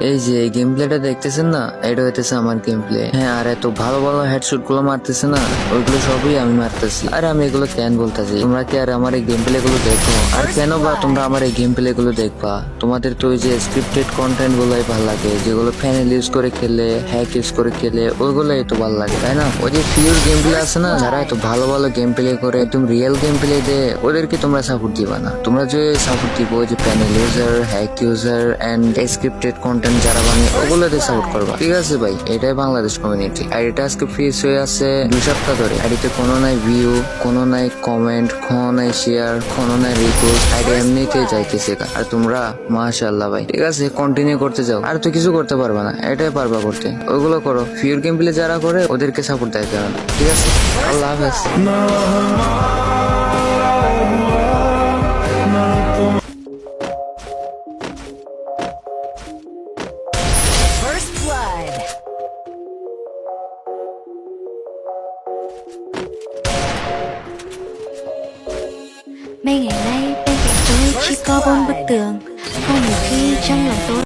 এই যে এই গেম প্লেটা দেখতেছেন না, এটা হইতেছে আমার গেম প্লে। হ্যাঁ, আর এত ভালো ভালো হেডশট গুলো মারতেছে না, ওইগুলো সবই আমি মারতেছি। আর আমি এগুলো কেন বলতেছি, তোমরা কি আর আমার এই গেম প্লে গুলো দেখো? আর কেন বা তোমরা আমার এই গেম প্লে গুলো দেখবা? তোমাদের তো ওই যে স্ক্রিপ্টেড কন্টেন্ট গুলোই ভালো লাগে, যেগুলো প্যানেল ইউজ করে খেলে, হ্যাক ইউজ করে খেলে, ওইগুলোই তো ভালো লাগে, তাই না? ওই যে পিওর গেম প্লে আছে না, যারা এত ভালো ভালো গেম প্লে করে, একদম রিয়েল গেম প্লে দেয়, ওদেরকে তোমরা সাপোর্ট দিবা না। তোমরা যে সাপোর্ট দিব যে panel user, hack user and scripted content যারা বানিয়ে, ওগুলোতে সাপোর্ট করবা, ঠিক আছে ভাই? এটাই বাংলাদেশ কমিউনিটি। আর এটা আজকে ফ্রিজ হয়ে আছে 2 সপ্তাহ ধরে। আইডিতে কোনো নাই ভিউ, কোনো নাই কমেন্ট, কোনো নাই শেয়ার, কোনো নাই রিপোস্ট, আইডি এমনিতেই যাইতেছে। আর তোমরা মাশাআল্লাহ ভাই, ঠিক আছে, কন্টিনিউ করতে যাও। আর তো কিছু করতে পারবা না, এটাই পারবা করতে, ওইগুলো করো। পিওর গেম প্লে যারা করে ওদেরকে সাপোর্ট দিতে হবে না, ঠিক আছে? আল্লাহ হাফেজ। First blood. Mấy ngày nay bên cạnh tôi chỉ có 4 bức tường. Có nhiều khi trong lòng tôi